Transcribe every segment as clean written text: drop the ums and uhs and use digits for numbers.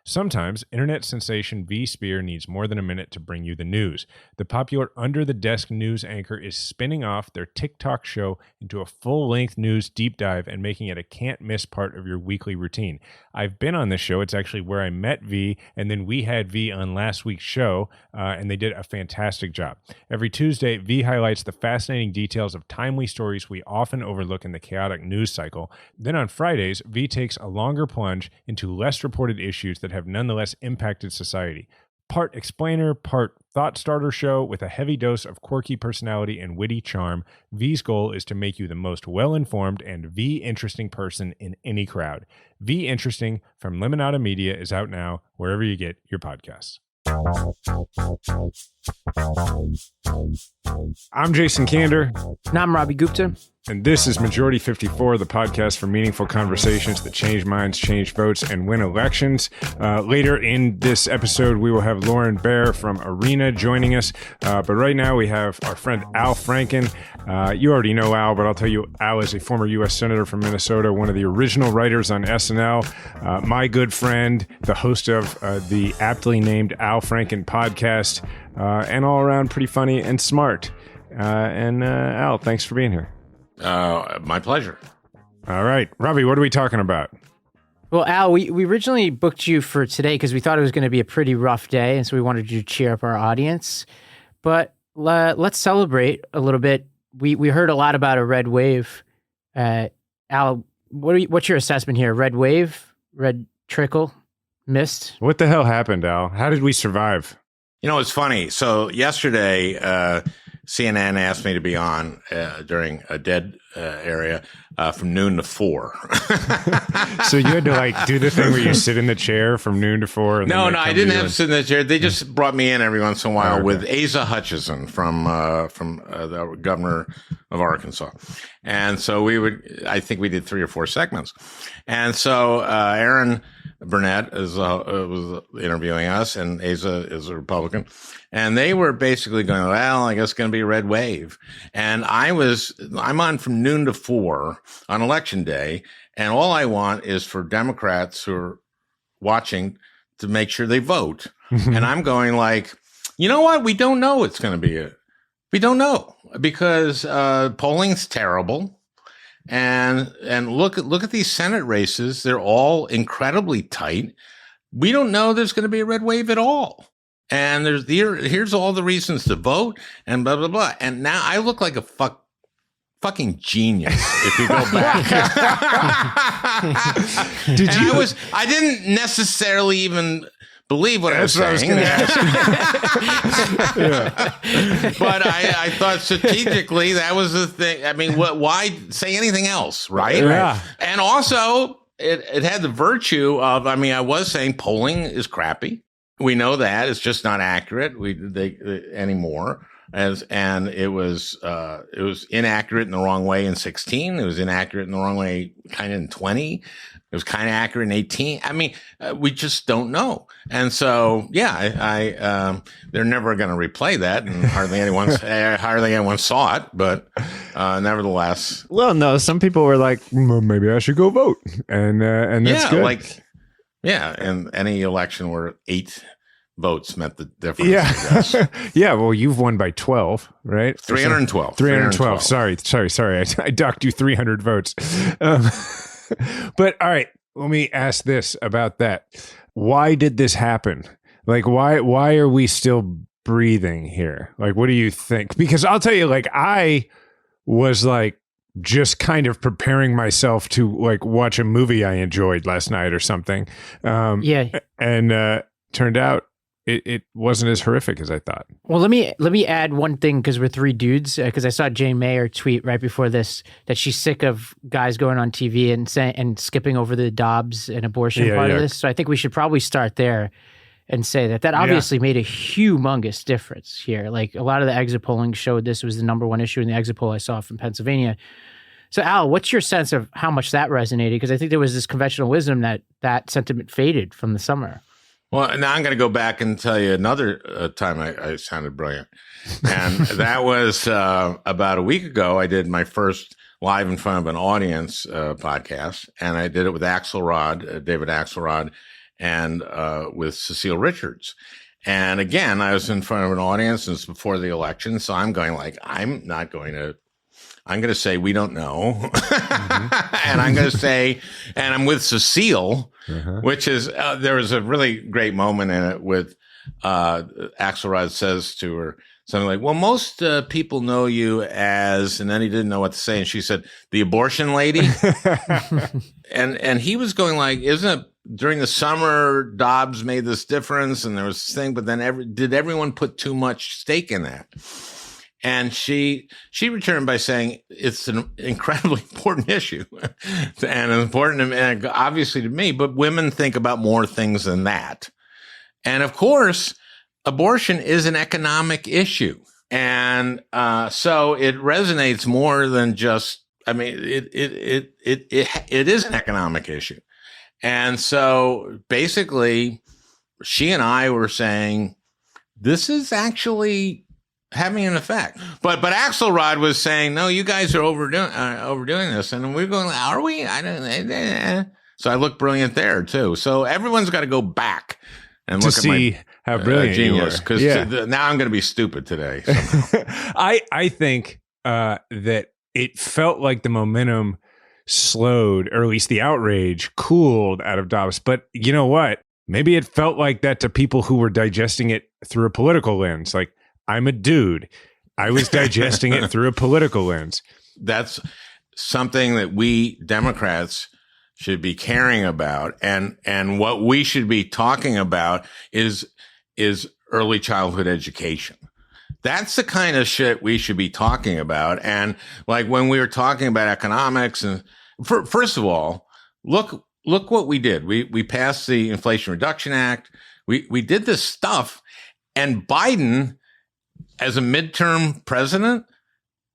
Sometimes, internet sensation V. Spear needs more than a minute to bring you the news. The popular Under the Desk news anchor is spinning off their TikTok show into a full-length news deep dive and making it a can't-miss part of your weekly routine. I've been on this show. It's actually where I met V, and then we had V on last week's show, and they did a fantastic job. Every Tuesday, V highlights the fascinating details of timely stories we often overlook in the chaotic news cycle. Then on Fridays, V takes a longer plunge into less reported issues that have nonetheless impacted society. Part explainer, part thought starter show with a heavy dose of quirky personality and witty charm, V's goal is to make you the most well-informed and V-interesting person in any crowd. V Interesting from Limonada Media is out now wherever you get your podcasts. I'm Jason Kander. And I'm Ravi Gupta. And this is Majority 54, the podcast for meaningful conversations that change minds, change votes, and win elections. Later in this episode, we will have Lauren Baer from Arena joining us. But right now, we have our friend Al Franken. You already know Al, but I'll tell you, Al is a former U.S. Senator from Minnesota, one of the original writers on SNL, my good friend, the host of the aptly named Al Franken podcast, and all around pretty funny and smart. Al, thanks for being here. My pleasure. All right. Ravi, what are we talking about? Well, Al, we originally booked you for today because we thought it was going to be a pretty rough day, and so we wanted you to cheer up our audience. But let's celebrate a little bit. We heard a lot about a red wave. Al, what's your assessment here? Red wave? Red trickle? Mist? What the hell happened, Al? How did we survive? You know, it's funny. So yesterday, CNN asked me to be on during a dead area from noon to 4. So you had to do the thing where you sit in the chair from noon to 4? And no, I didn't have to sit in the chair. They just brought me in every once in a while with Asa Hutchinson from the governor of Arkansas. And so I think we did 3 or 4 segments. And so Aaron Burnett was interviewing us, and Asa is a Republican. And they were basically going, well, I guess it's going to be a red wave. And I'm on from noon to 4 on election day. And all I want is for Democrats who are watching to make sure they vote. And I'm going you know what? We don't know it's going to be we don't know because polling's terrible. And look at these Senate races. They're all incredibly tight. We don't know there's going to be a red wave at all. And here's all the reasons to vote and blah, blah, blah. And now I look like a fucking genius if you go back. I didn't necessarily even believe what I was saying. What I was going to ask. But I thought strategically that was the thing. I mean, why say anything else, right? Yeah. And also, it had the virtue of, I was saying polling is crappy. We know that it's just not accurate. Anymore. And it was inaccurate in the wrong way in 16. It was inaccurate in the wrong way kind of in 20. It was kind of accurate in 18. We just don't know. And so, yeah, they're never going to replay that, and hardly anyone saw it. But nevertheless, well, no, some people were like, well, maybe I should go vote, and that's good. And any election where 8 votes meant the difference. Yeah. Yeah. Well, you've won by 12, right? 312. 312. Sorry. I docked you 300 votes. But all right, let me ask this about that. Why did this happen? Why are we still breathing here? What do you think? Because I'll tell you, I was just kind of preparing myself to watch a movie I enjoyed last night or something. And turned out it wasn't as horrific as I thought. Well, let me add one thing, because we're 3 dudes. Because I saw Jane Mayer tweet right before this that she's sick of guys going on TV and skipping over the Dobbs and abortion part of this. So I think we should probably start there and say that obviously made a humongous difference here. A lot of the exit polling showed this was the number 1 issue in the exit poll I saw from Pennsylvania. So, Al, what's your sense of how much that resonated? Because I think there was this conventional wisdom that sentiment faded from the summer. Well, now I'm going to go back and tell you another time I sounded brilliant. And that was about a week ago. I did my first live in front of an audience podcast, and I did it with David Axelrod. and with Cecile Richards. And again, I was in front of an audience, and it's before the election, so I'm going like, I'm going to say we don't know, and I'm going to say, and I'm with Cecile, which is there was a really great moment in it with Axelrod says to her something like, "Well, most people know you as," and then he didn't know what to say, and she said, "The abortion lady," and he was going like, "Isn't it?" During the summer, Dobbs made this difference, and there was this thing, but then did everyone put too much stake in that? And she returned by saying it's an incredibly important issue and important, and obviously to me, but women think about more things than that. And of course, abortion is an economic issue. And so it resonates more than just, I mean, it is an economic issue. And so basically, she and I were saying, this is actually having an effect. But Axelrod was saying, no, you guys are overdoing this. And we're going, are we? I don't. So I look brilliant there, too. So everyone's got to go back and look to see how brilliant genius. Because now I'm going to be stupid today. I think that it felt like the momentum slowed, or at least the outrage cooled out of Dobbs. But you know what? Maybe it felt like that to people who were digesting it through a political lens. Like, I'm a dude. I was digesting it through a political lens. That's something that we Democrats should be caring about. And what we should be talking about is early childhood education. That's the kind of shit we should be talking about. And like when we were talking about economics, and first of all, look what we did. We passed the Inflation Reduction Act. We did this stuff, and Biden, as a midterm president,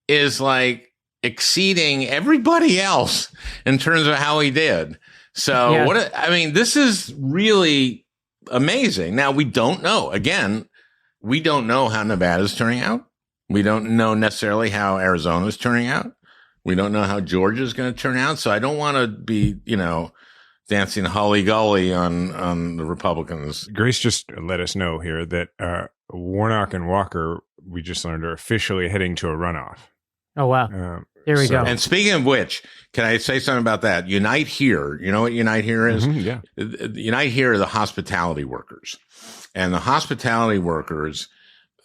is like exceeding everybody else in terms of how he did. So this is really amazing. Now we don't know. Again, we don't know how Nevada's turning out. We don't know necessarily how Arizona's turning out. We don't know how Georgia's going to turn out. So I don't want to be, dancing holly-golly on the Republicans. Grace just let us know here that Warnock and Walker, we just learned, are officially heading to a runoff. Oh, wow. There we go. And speaking of which, can I say something about that? Unite Here. You know what Unite Here is? Yeah. Unite Here are the hospitality workers. And the hospitality workers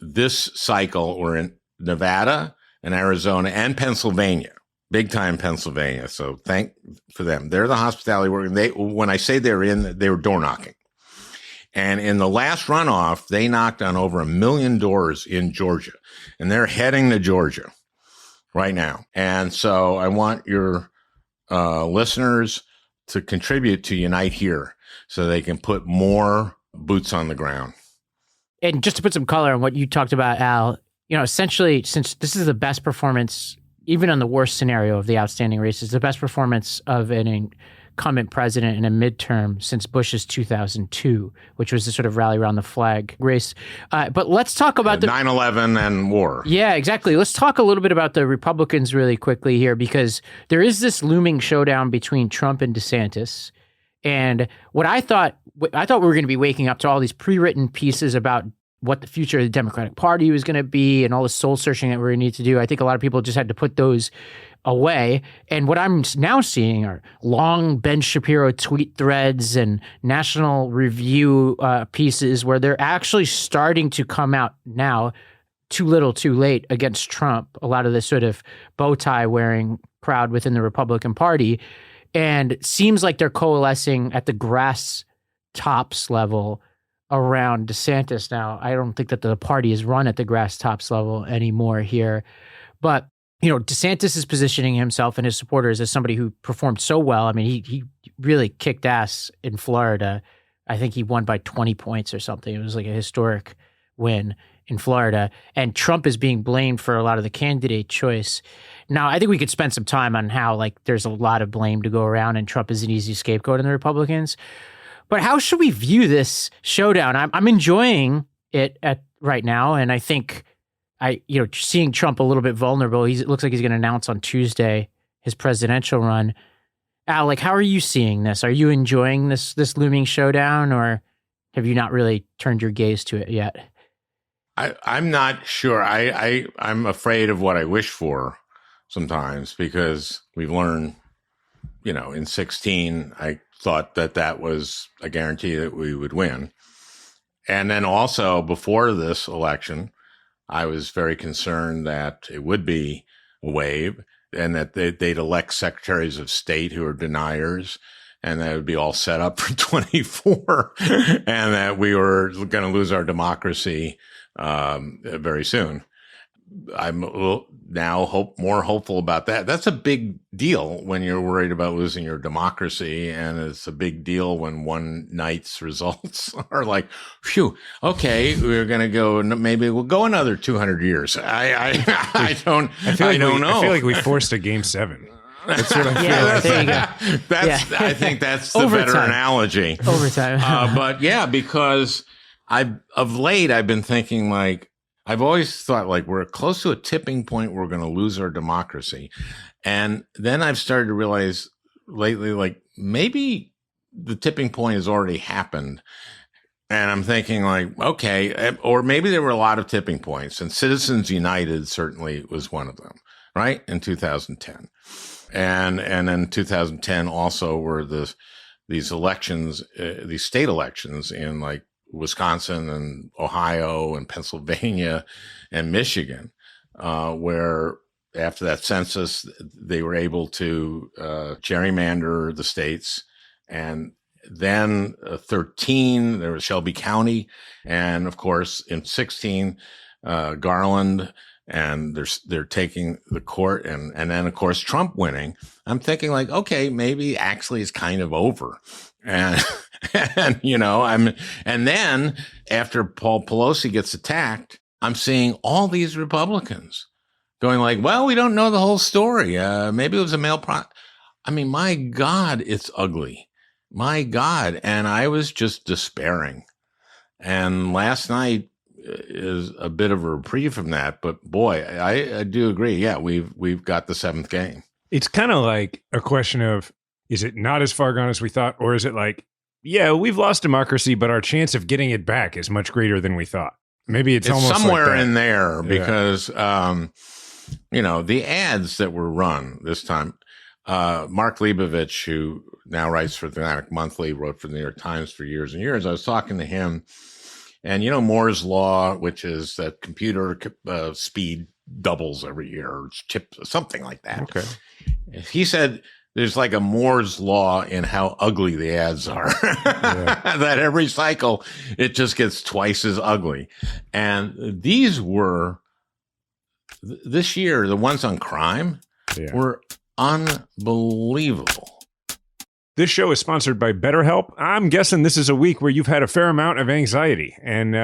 this cycle were in Nevada and Arizona and Pennsylvania, big time Pennsylvania. So thank for them. They're the hospitality workers. When I say they were door knocking. And in the last runoff, they knocked on over 1 million doors in Georgia, and they're heading to Georgia right now. And so I want your listeners to contribute to Unite Here so they can put more boots on the ground. And just to put some color on what you talked about, Al, essentially, since this is the best performance, even on the worst scenario of the outstanding races, the best performance of an incumbent president in a midterm since Bush's 2002, which was the sort of rally around the flag race. But let's talk about the 9/11 and war. Yeah, exactly. Let's talk a little bit about the Republicans really quickly here, because there is this looming showdown between Trump and DeSantis. And what I thought we were going to be waking up to all these pre-written pieces about what the future of the Democratic Party was going to be and all the soul searching that we're going to need to do. I think a lot of people just had to put those away. And what I'm now seeing are long Ben Shapiro tweet threads and National Review pieces where they're actually starting to come out now, too little, too late, against Trump. A lot of this sort of bow tie wearing crowd within the Republican Party. And it seems like they're coalescing at the grass tops level around DeSantis now. I don't think that the party is run at the grass tops level anymore here. But, DeSantis is positioning himself and his supporters as somebody who performed so well. I mean, he really kicked ass in Florida. I think he won by 20 points or something. It was like a historic win in Florida. And Trump is being blamed for a lot of the candidate choice. Now, I think we could spend some time on how, there's a lot of blame to go around and Trump is an easy scapegoat in the Republicans. But how should we view this showdown? I'm enjoying it right now, and I think seeing Trump a little bit vulnerable. It looks like he's going to announce on Tuesday his presidential run. Al, like, how are you seeing this? Are you enjoying this looming showdown, or have you not really turned your gaze to it yet? I'm not sure. I'm afraid of what I wish for sometimes, because we've learned, in 16, I thought that was a guarantee that we would win. And then also before this election, I was very concerned that it would be a wave and that they'd elect secretaries of state who are deniers, and that it would be all set up for 24 and that we were going to lose our democracy very soon. I'm now more hopeful about that. That's a big deal when you're worried about losing your democracy, and it's a big deal when one night's results are like, phew, okay, we're going to go, maybe we'll go another 200 years. I don't know. I feel like we forced a game 7. That's what I feel. Yeah, there you go. I think that's the better analogy. Overtime. But yeah, because of late, I've been thinking, like, I've always thought, like, we're close to a tipping point where we're going to lose our democracy. And then I've started to realize lately, like, maybe the tipping point has already happened. And I'm thinking, like, okay, or maybe there were a lot of tipping points, and Citizens United certainly was one of them, right? In 2010. And then 2010 also were these elections, these state elections in, like, Wisconsin and Ohio and Pennsylvania and Michigan, where after that census, they were able to gerrymander the states. And then 13, there was Shelby County. And of course, in 16, Garland, and they're taking the court. And then, of course, Trump winning. I'm thinking, like, okay, maybe actually it's kind of over. And and then after Paul Pelosi gets attacked, I'm seeing all these Republicans going like, well, we don't know the whole story. Maybe it was a male I mean, my God, it's ugly. My God. And I was just despairing. And last night is a bit of a reprieve from that. But boy, I do agree. Yeah, we've got the 7th game. It's kind of like a question of, is it not as far gone as we thought? Or is it like, yeah, we've lost democracy, but our chance of getting it back is much greater than we thought? Maybe it's almost somewhere like in there, because, the ads that were run this time, Mark Leibovich, who now writes for the Atlantic Monthly, wrote for the New York Times for years and years. I was talking to him, and Moore's Law, which is that computer speed doubles every year, or something like that. Okay. He said there's like a Moore's Law in how ugly the ads are. That every cycle, it just gets twice as ugly. And these were, this year, the ones on crime were unbelievable. This show is sponsored by BetterHelp. I'm guessing this is a week where you've had a fair amount of anxiety, and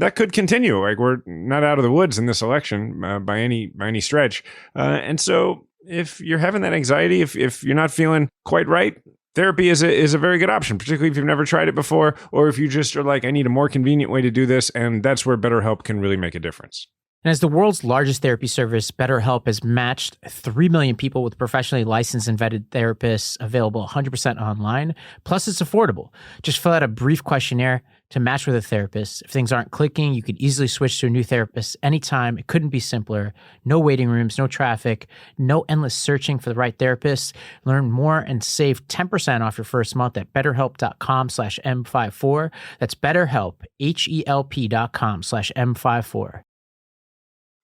that could continue. Like, we're not out of the woods in this election by any stretch. And so if you're having that anxiety, if you're not feeling quite right, therapy is a very good option, particularly if you've never tried it before, or if you just are like, I need a more convenient way to do this, and that's where BetterHelp can really make a difference. And as the world's largest therapy service, BetterHelp has matched 3 million people with professionally licensed and vetted therapists, available 100% online. Plus, it's affordable. Just fill out a brief questionnaire to match with a therapist. If things aren't clicking, you could easily switch to a new therapist anytime. It couldn't be simpler. No waiting rooms, no traffic, no endless searching for the right therapist. Learn more and save 10% off your first month at betterhelp.com/M54. That's BetterHelp, HELP.com/M54.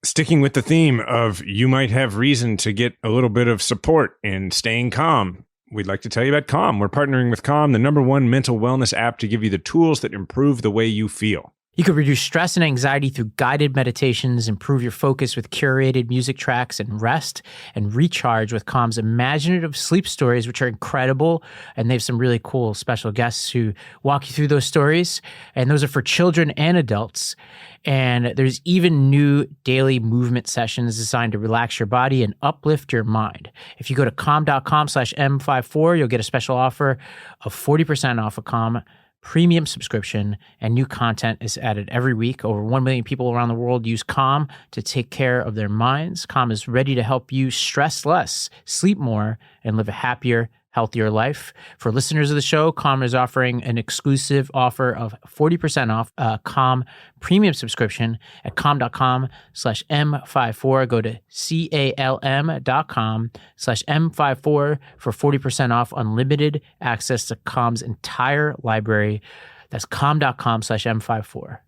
Sticking with the theme of you might have reason to get a little bit of support in staying calm, we'd like to tell you about Calm. We're partnering with Calm, the #1 mental wellness app, to give you the tools that improve the way you feel. You can reduce stress and anxiety through guided meditations, improve your focus with curated music tracks, and rest and recharge with Calm's imaginative sleep stories, which are incredible. And they have some really cool special guests who walk you through those stories. And those are for children and adults. And there's even new daily movement sessions designed to relax your body and uplift your mind. If you go to calm.com/M54, you'll get a special offer of 40% off a Calm premium subscription, and new content is added every week. Over 1 million people around the world use Calm to take care of their minds. Calm is ready to help you stress less, sleep more, and live a happier, healthier life. For listeners of the show, Calm is offering an exclusive offer of 40% off a Calm premium subscription at calm.com/M54. Go to CALM.com/M54 for 40% off unlimited access to Calm's entire library. That's calm.com/M54.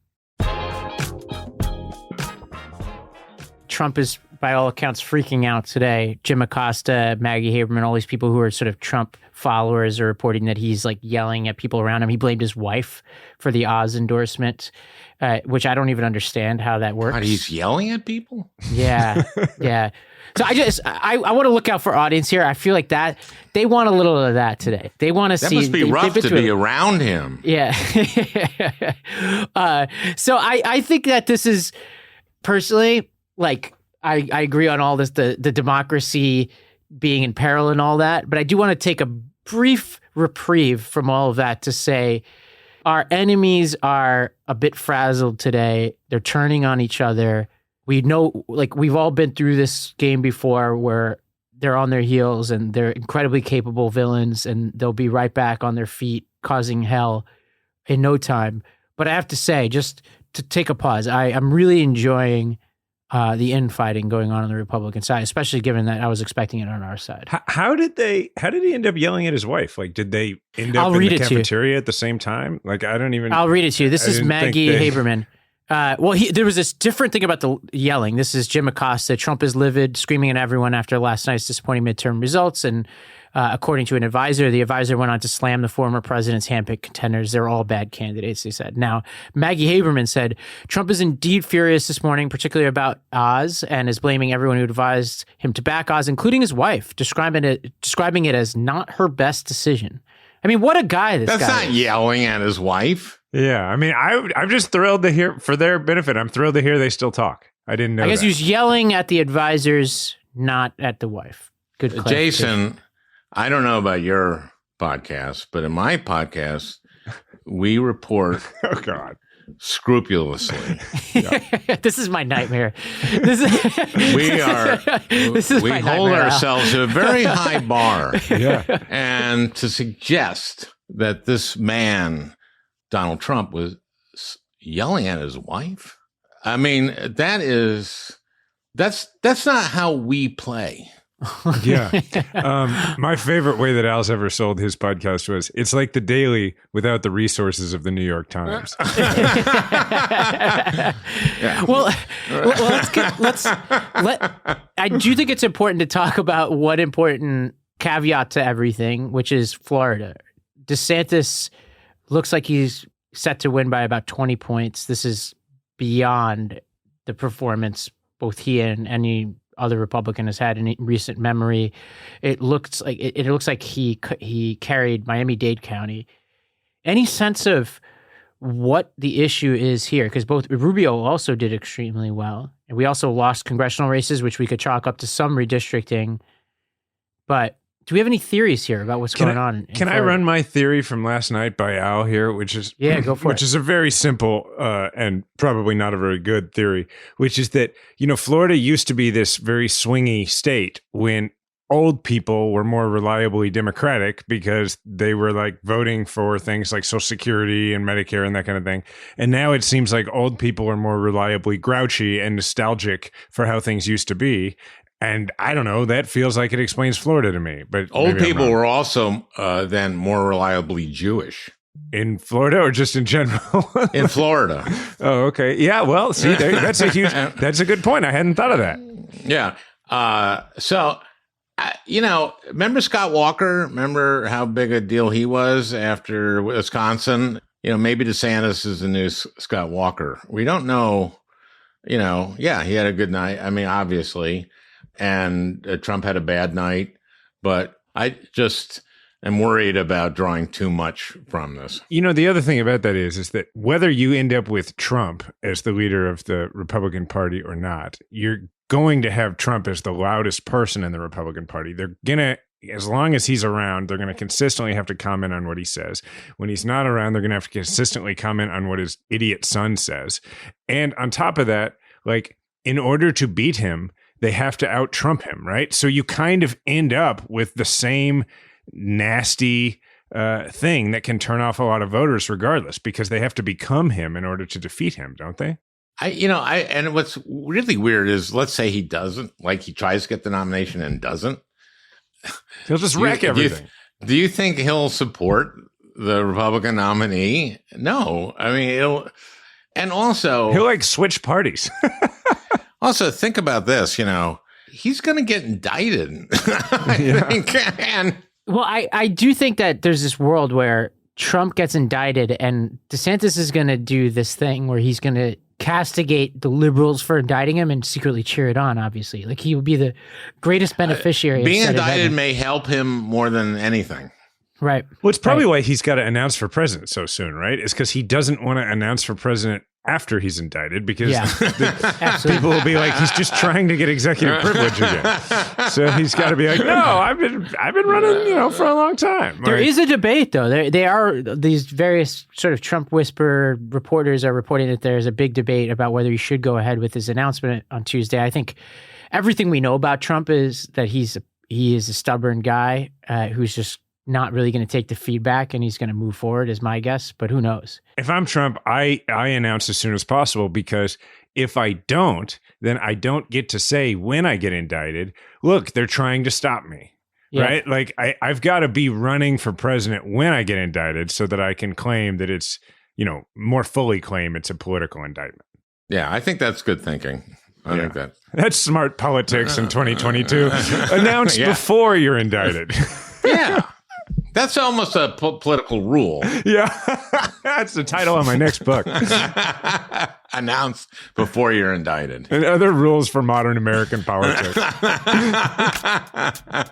Trump is, by all accounts, freaking out today. Jim Acosta, Maggie Haberman, all these people who are sort of Trump followers are reporting that he's like yelling at people around him. He blamed his wife for the Oz endorsement, which I don't even understand how that works. God, he's yelling at people? Yeah, yeah. So I want to look out for audience here. I feel like that they want a little of that today. They want to see. That must be rough to be around him. Yeah. So I think that this is personally, like, I agree on all this, the democracy being in peril and all that, but I do want to take a brief reprieve from all of that to say our enemies are a bit frazzled today. They're turning on each other. We know, like, we've all been through this game before where they're on their heels and they're incredibly capable villains and they'll be right back on their feet causing hell in no time. But I have to say, just to take a pause, I'm really enjoying the infighting going on the Republican side, especially given that I was expecting it on our side. How did he end up yelling at his wife? Like, did they end up in the cafeteria at the same time? Like, I don't even. I'll read it to you. This is Maggie Haberman. There was this different thing about the yelling. This is Jim Acosta. Trump is livid, screaming at everyone after last night's disappointing midterm results. And according to an advisor, the advisor went on to slam the former president's handpicked contenders. They're all bad candidates, he said. Now, Maggie Haberman said, Trump is indeed furious this morning, particularly about Oz, and is blaming everyone who advised him to back Oz, including his wife, describing it as not her best decision. I mean, what a guy this guy is. That's not yelling at his wife. Yeah, I mean, I'm just thrilled to hear, for their benefit, I'm thrilled to hear they still talk. I didn't know I guess that. he was yelling at the advisors, not at the wife. Good Jason, I don't know about your podcast, but in my podcast, we report oh God, scrupulously. This is my nightmare. We hold ourselves to a very high bar. Yeah. And to suggest that this man, Donald Trump, was yelling at his wife, I mean, that's not how we play. Yeah. My favorite way that Al's ever sold his podcast was, it's like the Daily without the resources of the New York Times. Yeah. Well, I do think it's important to talk about one important caveat to everything, which is Florida. DeSantis looks like he's set to win by about 20 points. This is beyond the performance both he and any other Republican has had in recent memory. It looks like he carried Miami-Dade County. Any sense of what the issue is here? Because both Rubio also did extremely well, and we also lost congressional races, which we could chalk up to some redistricting. But do we have any theories here about what's going on? Can I run my theory from last night by Al here, which is go for it. Which is a very simple and probably not a very good theory, which is that, Florida used to be this very swingy state when old people were more reliably Democratic because they were like voting for things like Social Security and Medicare and that kind of thing. And now it seems like old people are more reliably grouchy and nostalgic for how things used to be. And I don't know, that feels like it explains Florida to me. But old people were also then more reliably Jewish. In Florida or just in general? In Florida. Oh, okay. Yeah, well, see, that's a good point. I hadn't thought of that. Yeah. Remember Scott Walker? Remember how big a deal he was after Wisconsin? Maybe DeSantis is the new Scott Walker. We don't know. He had a good night. I mean, obviously. And Trump had a bad night, but I just am worried about drawing too much from this. The other thing about that is that whether you end up with Trump as the leader of the Republican Party or not, you're going to have Trump as the loudest person in the Republican Party. They're going to, as long as he's around, they're going to consistently have to comment on what he says. When he's not around, they're going to have to consistently comment on what his idiot son says. And on top of that, like, in order to beat him, they have to out-Trump him, right? So you kind of end up with the same nasty thing that can turn off a lot of voters regardless, because they have to become him in order to defeat him, don't they? And what's really weird is, let's say he doesn't, like he tries to get the nomination and doesn't. He'll just wreck everything. Do you think he'll support the Republican nominee? No. I mean, he'll like switch parties. Also, think about this, he's going to get indicted. I think. Well, I do think that there's this world where Trump gets indicted and DeSantis is going to do this thing where he's going to castigate the liberals for indicting him and secretly cheer it on, obviously. Like, he will be the greatest beneficiary. Being indicted may help him more than anything. Right. Well, it's probably why he's got to announce for president so soon, right? It's because he doesn't want to announce for president after he's indicted, because people will be like, he's just trying to get executive privilege again. So he's got to be like, no, I've been running, for a long time. There is a debate, though. They are, these various sort of Trump whisper reporters are reporting that there's a big debate about whether he should go ahead with his announcement on Tuesday. I think everything we know about Trump is that he is a stubborn guy who's just not really going to take the feedback, and he's going to move forward, is my guess, but who knows? If I'm Trump, I announce as soon as possible, because if I don't, then I don't get to say when I get indicted, look, they're trying to stop me, right? Like, I've got to be running for president when I get indicted so that I can claim that it's, more fully claim it's a political indictment. Yeah, I think that's good thinking. I think that's smart politics in 2022. Announce before you're indicted. Yeah. That's almost a political rule. Yeah. That's the title of my next book. Announce before you're indicted. And other rules for modern American politics. I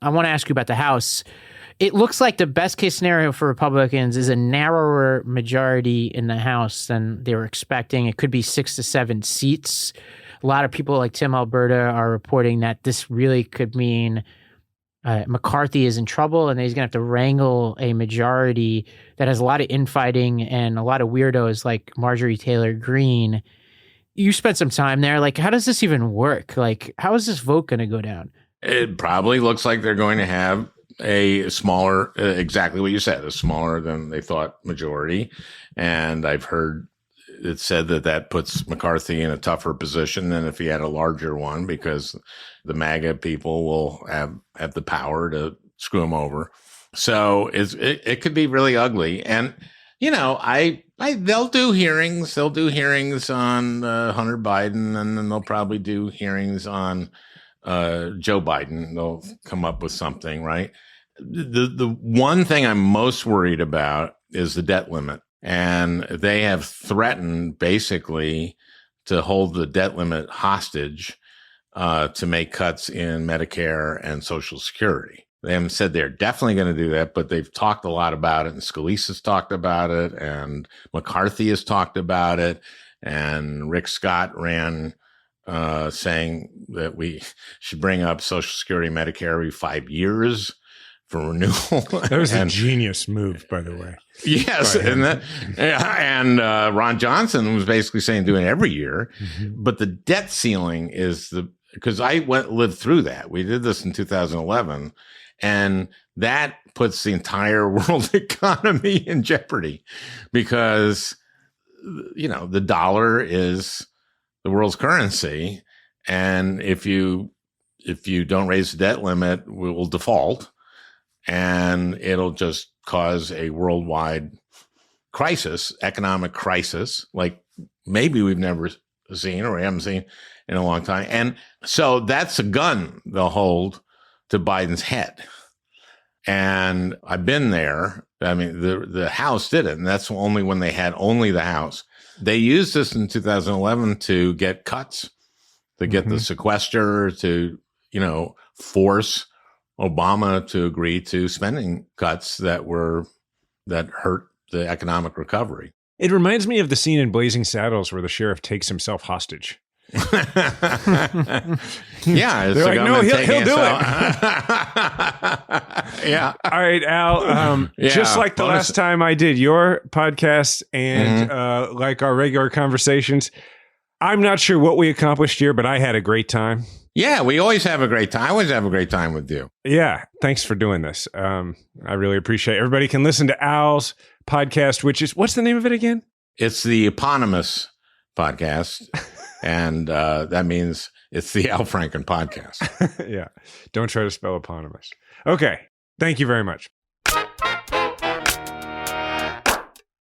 want to ask you about the House. It looks like the best case scenario for Republicans is a narrower majority in the House than they were expecting. It could be 6 to 7 seats. A lot of people like Tim Alberta are reporting that this really could mean McCarthy is in trouble, and he's going to have to wrangle a majority that has a lot of infighting and a lot of weirdos like Marjorie Taylor Greene. You spent some time there. Like, how does this even work? Like, how is this vote going to go down? It probably looks like they're going to have a smaller, exactly what you said, a smaller than they thought majority. And I've heard it said that puts McCarthy in a tougher position than if he had a larger one, because the MAGA people will have the power to screw him over. So it could be really ugly. And, they'll do hearings. They'll do hearings on Hunter Biden, and then they'll probably do hearings on Joe Biden. They'll come up with something, right? The one thing I'm most worried about is the debt limit. And they have threatened basically to hold the debt limit hostage to make cuts in Medicare and Social Security. They haven't said they're definitely going to do that, but they've talked a lot about it. And Scalise's talked about it, and McCarthy has talked about it. And Rick Scott ran saying that we should bring up Social Security, Medicare every 5 years for renewal. That was a genius move, by the way. Yes, and Ron Johnson was basically saying do it every year, but the debt ceiling is because I lived through that. We did this in 2011, and that puts the entire world economy in jeopardy, because the dollar is the world's currency, and if you don't raise the debt limit, we will default. And it'll just cause a worldwide crisis, economic crisis, like maybe we've never seen or haven't seen in a long time. And so that's a gun they'll hold to Biden's head. And I've been there. I mean, the House did it, and that's only when they had only the House. They used this in 2011 to get cuts, to get the sequester, to, force Obama to agree to spending cuts that hurt the economic recovery. It reminds me of the scene in Blazing Saddles where the sheriff takes himself hostage. Yeah, they're like, no, he'll do it. Yeah. All right, Al. Just like the last time I did your podcast and like our regular conversations, I'm not sure what we accomplished here, but I had a great time. Yeah, we always have a great time. I always have a great time with you. Yeah, thanks for doing this. I really appreciate it. Everybody can listen to Al's podcast, which is, what's the name of it again? It's the eponymous podcast, and that means it's the Al Franken podcast. Yeah, don't try to spell eponymous. Okay, thank you very much.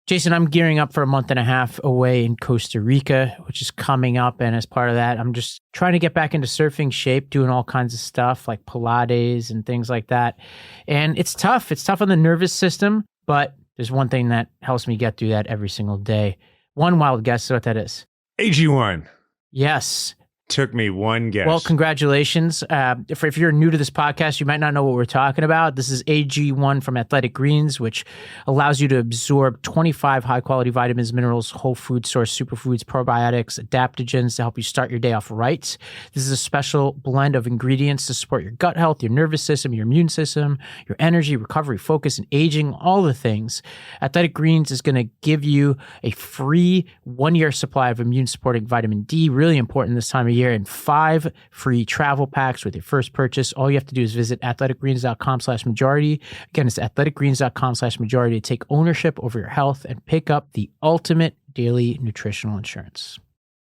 Jason, I'm gearing up for a month and a half away in Costa Rica, which is coming up. And as part of that, I'm just trying to get back into surfing shape, doing all kinds of stuff like Pilates and things like that. And it's tough. It's tough on the nervous system, but there's one thing that helps me get through that every single day. One wild guess what that is. AG1. Yes. Took me one guess. Well, congratulations. If you're new to this podcast, you might not know what we're talking about. This is AG1 from Athletic Greens, which allows you to absorb 25 high-quality vitamins, minerals, whole food source superfoods, probiotics, adaptogens to help you start your day off right. This is a special blend of ingredients to support your gut health, your nervous system, your immune system, your energy, recovery, focus, and aging, all the things. Athletic Greens is going to give you a free 1-year supply of immune-supporting vitamin D, really important this time of year, and 5 free travel packs with your first purchase. All you have to do is visit athleticgreens.com/majority. Again, it's athleticgreens.com/majority to take ownership over your health and pick up the ultimate daily nutritional insurance.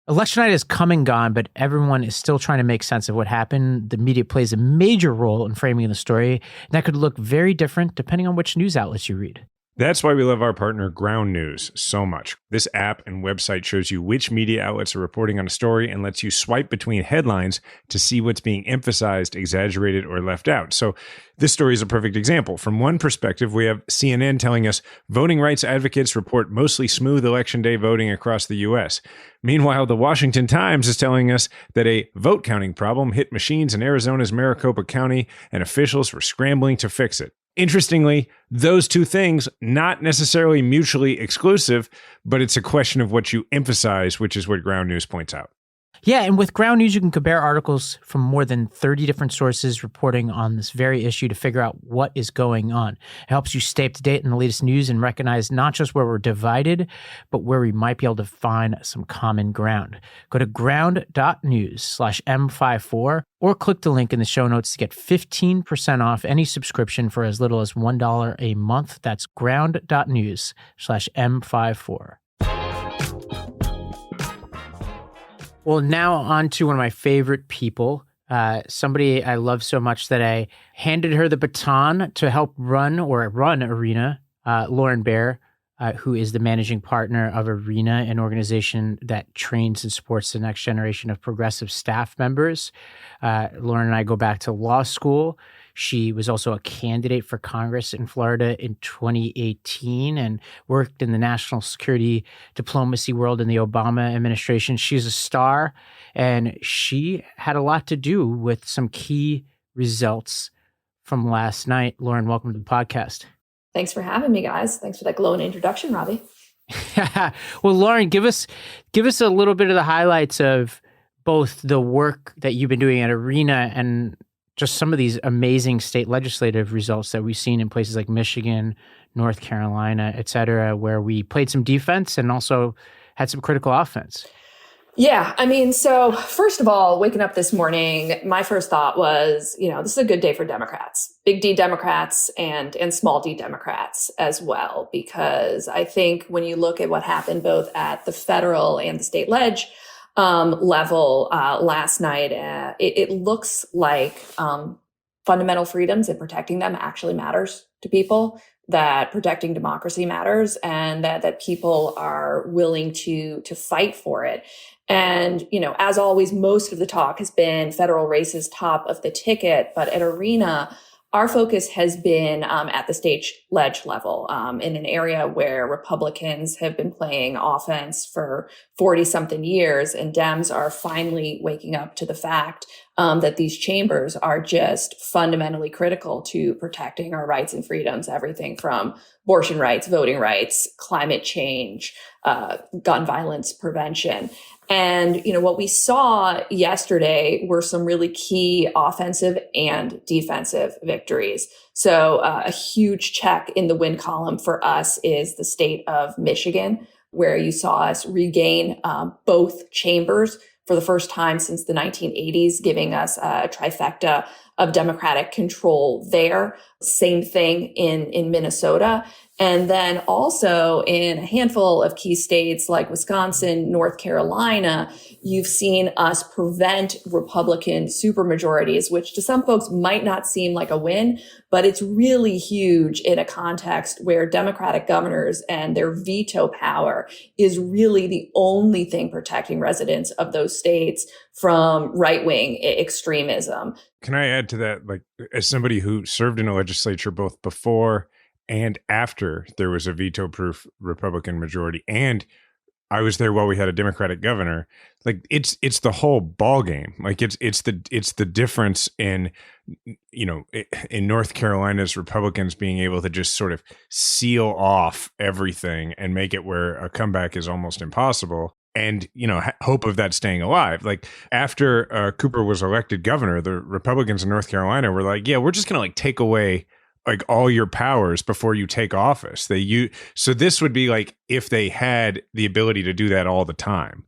Election night has come and gone, but everyone is still trying to make sense of what happened. The media plays a major role in framing the story, and that could look very different depending on which news outlets you read. That's why we love our partner Ground News so much. This app and website shows you which media outlets are reporting on a story and lets you swipe between headlines to see what's being emphasized, exaggerated, or left out. So this story is a perfect example. From one perspective, we have CNN telling us voting rights advocates report mostly smooth election day voting across the U.S. Meanwhile, the Washington Times is telling us that a vote counting problem hit machines in Arizona's Maricopa County and officials were scrambling to fix it. Interestingly, those two things, not necessarily mutually exclusive, but it's a question of what you emphasize, which is what Ground News points out. Yeah, and with Ground News, you can compare articles from more than 30 different sources reporting on this very issue to figure out what is going on. It helps you stay up to date in the latest news and recognize not just where we're divided, but where we might be able to find some common ground. Go to ground.news/M54 or click the link in the show notes to get 15% off any subscription for as little as $1 a month. That's ground.news/M54. Well, now on to one of my favorite people, somebody I love so much that I handed her the baton to help run Arena, Lauren Baer, who is the managing partner of Arena, an organization that trains and supports the next generation of progressive staff members. Lauren and I go back to law school. She was also a candidate for Congress in Florida in 2018 and worked in the national security diplomacy world in the Obama administration. She's a star, and she had a lot to do with some key results from last night. Lauren, welcome to the podcast. Thanks for having me, guys. Thanks for that glowing introduction, Ravi. Well, Lauren, give us a little bit of the highlights of both the work that you've been doing at Arena and just some of these amazing state legislative results that we've seen in places like Michigan, North Carolina, et cetera, where we played some defense and also had some critical offense. Yeah, I mean, so first of all, waking up this morning, my first thought was, this is a good day for Democrats, big D Democrats and small D Democrats as well, because I think when you look at what happened both at the federal and the state ledge level last night, it looks like fundamental freedoms and protecting them actually matters to people, that protecting democracy matters, and that people are willing to fight for it. And, as always, most of the talk has been federal races top of the ticket, but at Arena, our focus has been at the state ledge level, in an area where Republicans have been playing offense for 40-something years, and Dems are finally waking up to the fact that these chambers are just fundamentally critical to protecting our rights and freedoms, everything from abortion rights, voting rights, climate change, gun violence prevention. And, what we saw yesterday were some really key offensive and defensive victories. So a huge check in the win column for us is the state of Michigan, where you saw us regain both chambers for the first time since the 1980s, giving us a trifecta of Democratic control there. Same thing in Minnesota. And then also in a handful of key states like Wisconsin, North Carolina, you've seen us prevent Republican supermajorities, which to some folks might not seem like a win, but it's really huge in a context where Democratic governors and their veto power is really the only thing protecting residents of those states from right-wing extremism. Can I add to that, like, as somebody who served in a legislature both before and after there was a veto-proof Republican majority, and I was there while we had a Democratic governor, like it's the whole ball game. Like it's the difference in, you know, in North Carolina's Republicans being able to just sort of seal off everything and make it where a comeback is almost impossible. And, you know, hope of that staying alive. Like after Cooper was elected governor, the Republicans in North Carolina were like, yeah, we're just going to like take away like all your powers before you take office. So this would be like if they had the ability to do that all the time.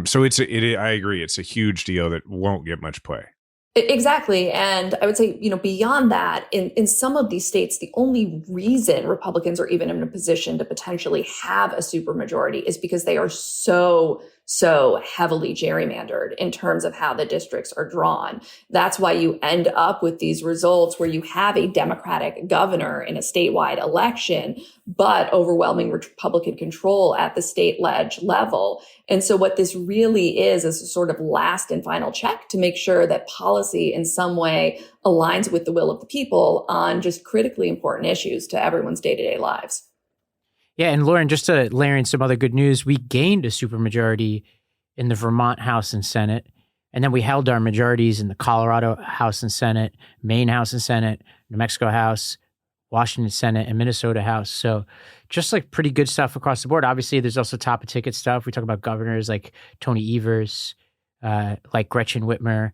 So I agree. It's a huge deal that won't get much play. Exactly. And I would say, you know, beyond that, in some of these states, the only reason Republicans are even in a position to potentially have a supermajority is because they are so heavily gerrymandered in terms of how the districts are drawn. That's why you end up with these results where you have a Democratic governor in a statewide election, but overwhelming Republican control at the state ledge level. And so what this really is a sort of last and final check to make sure that policy in some way aligns with the will of the people on just critically important issues to everyone's day-to-day lives. Yeah, and Lauren, just to layer in some other good news, we gained a supermajority in the Vermont House and Senate, and then we held our majorities in the Colorado House and Senate, Maine House and Senate, New Mexico House, Washington Senate, and Minnesota House. So just like pretty good stuff across the board. Obviously, there's also top of ticket stuff. We talk about governors like Tony Evers, like Gretchen Whitmer,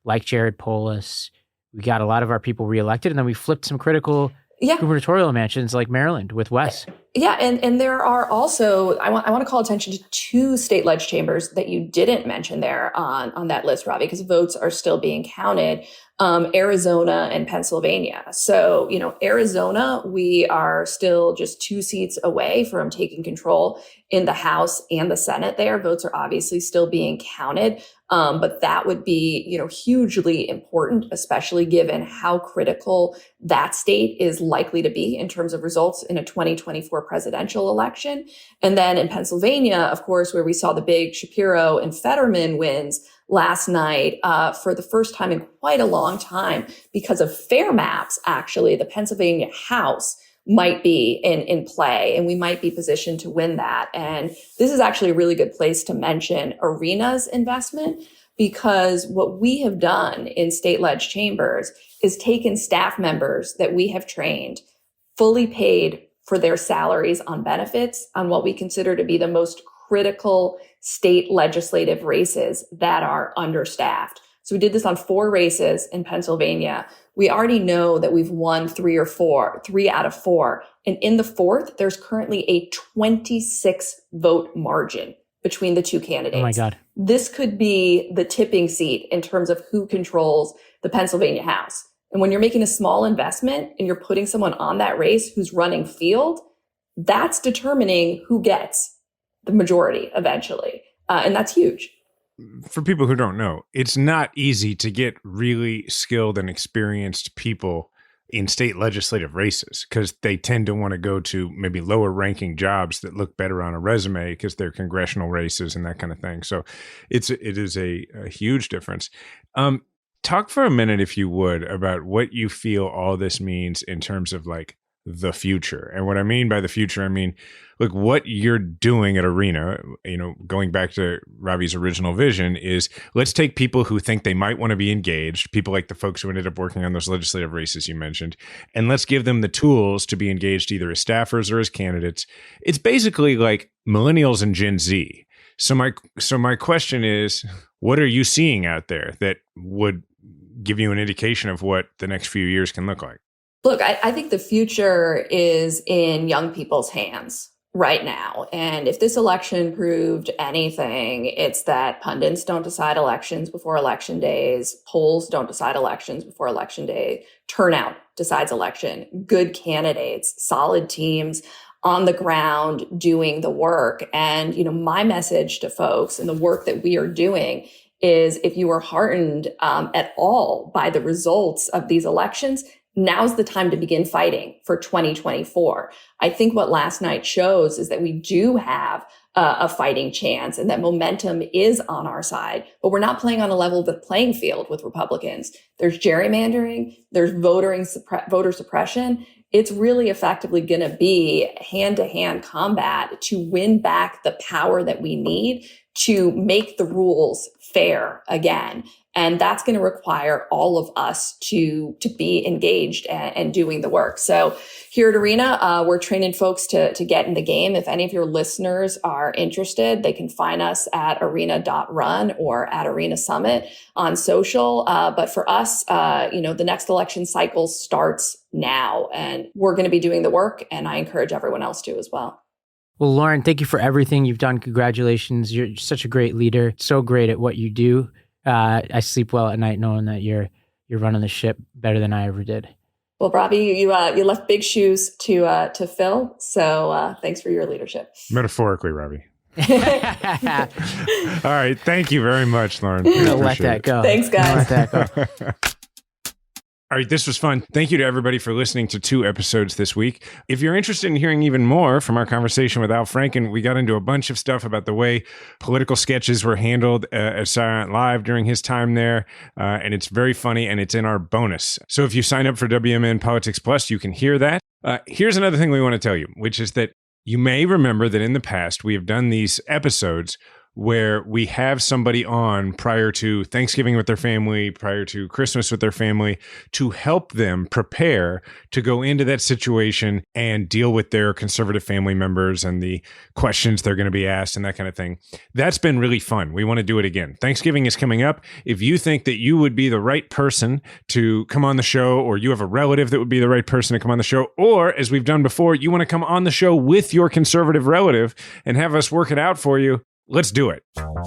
like Jared Polis. We got a lot of our people reelected, and then we flipped some critical gubernatorial mansions like Maryland with Wes. Yeah, and there are also, I want to call attention to two state ledge chambers that you didn't mention there on that list, Ravi, because votes are still being counted, Arizona and Pennsylvania. So, you know, Arizona, we are still just 2 seats away from taking control in the House and the Senate there. Votes are obviously still being counted. But that would be, you know, hugely important, especially given how critical that state is likely to be in terms of results in a 2024 presidential election. And then in Pennsylvania, of course, where we saw the big Shapiro and Fetterman wins last night for the first time in quite a long time because of fair maps, actually, the Pennsylvania House might be in play, and we might be positioned to win that. And this is actually a really good place to mention Arena's investment, because what we have done in state ledge chambers is taken staff members that we have trained, fully paid for their salaries on benefits on what we consider to be the most critical state legislative races that are understaffed. So we did this on 4 races in Pennsylvania. We already know that we've won 3 out of 4. And in the 4th, there's currently a 26 vote margin between the 2 candidates. Oh my God. This could be the tipping seat in terms of who controls the Pennsylvania House. And when you're making a small investment and you're putting someone on that race who's running field, that's determining who gets the majority eventually. And that's huge. For people who don't know, it's not easy to get really skilled and experienced people in state legislative races because they tend to want to go to maybe lower ranking jobs that look better on a resume because they're congressional races and that kind of thing. So it is a huge difference. Talk for a minute, if you would, about what you feel all this means in terms of like the future. And what I mean by the future, I mean, look, what you're doing at Arena, you know, going back to Ravi's original vision is let's take people who think they might want to be engaged, people like the folks who ended up working on those legislative races you mentioned, and let's give them the tools to be engaged either as staffers or as candidates. It's basically like millennials and Gen Z. So my question is, what are you seeing out there that would give you an indication of what the next few years can look like? Look, I think the future is in young people's hands. right now. And if this election proved anything, it's that pundits don't decide elections before election days. Polls don't decide elections before election day. Turnout decides election. Good candidates, solid teams on the ground doing the work. And, my message to folks and the work that we are doing is if you are heartened at all by the results of these elections, now's the time to begin fighting for 2024. I think what last night shows is that we do have a fighting chance and that momentum is on our side, but we're not playing on a level of the playing field with Republicans. There's gerrymandering, there's voter suppression. It's really effectively going to be hand-to-hand combat to win back the power that we need to make the rules fair again. And that's going to require all of us to be engaged and doing the work. So here at Arena, we're training folks to get in the game. If any of your listeners are interested, they can find us at arena.run or at Arena Summit on social. But for us, the next election cycle starts now, and we're going to be doing the work. And I encourage everyone else to as well. Well, Lauren, thank you for everything you've done. Congratulations. You're such a great leader, so great at what you do. I sleep well at night knowing that you're running the ship better than I ever did. Well, Ravi, you left big shoes to fill. So thanks for your leadership. Metaphorically, Ravi. All right. Thank you very much, Lauren. Let that go. Thanks, guys. Let that go. All right, this was fun. Thank you to everybody for listening to 2 episodes this week. If you're interested in hearing even more from our conversation with Al Franken, we got into a bunch of stuff about the way political sketches were handled at Saturday Night Live during his time there, and it's very funny, and it's in our bonus. So if you sign up for WMN Politics Plus, you can hear that. Here's another thing we want to tell you, which is that you may remember that in the past, we have done these episodes where we have somebody on prior to Thanksgiving with their family, prior to Christmas with their family, to help them prepare to go into that situation and deal with their conservative family members and the questions they're going to be asked and that kind of thing. That's been really fun. We want to do it again. Thanksgiving is coming up. If you think that you would be the right person to come on the show, or you have a relative that would be the right person to come on the show, or as we've done before, you want to come on the show with your conservative relative and have us work it out for you, let's do it.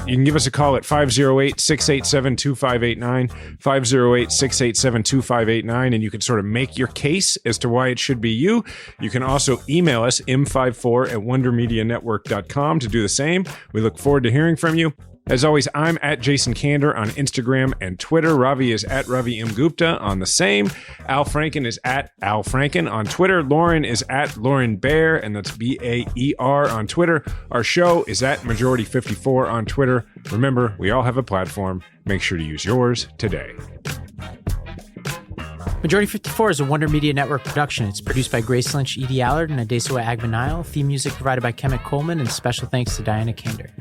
You can give us a call at 508-687-2589, 508-687-2589, and you can sort of make your case as to why it should be you. You can also email us, m54@wondermedianetwork.com to do the same. We look forward to hearing from you. As always, I'm at Jason Kander on Instagram and Twitter. Ravi is at Ravi M. Gupta on the same. Al Franken is at Al Franken on Twitter. Lauren is at Lauren Baer, and that's Baer on Twitter. Our show is at Majority 54 on Twitter. Remember, we all have a platform. Make sure to use yours today. Majority 54 is a Wonder Media Network production. It's produced by Grace Lynch, Edie Allard, and Adesowa Agbanile. Theme music provided by Kemet Coleman, and special thanks to Diana Kander.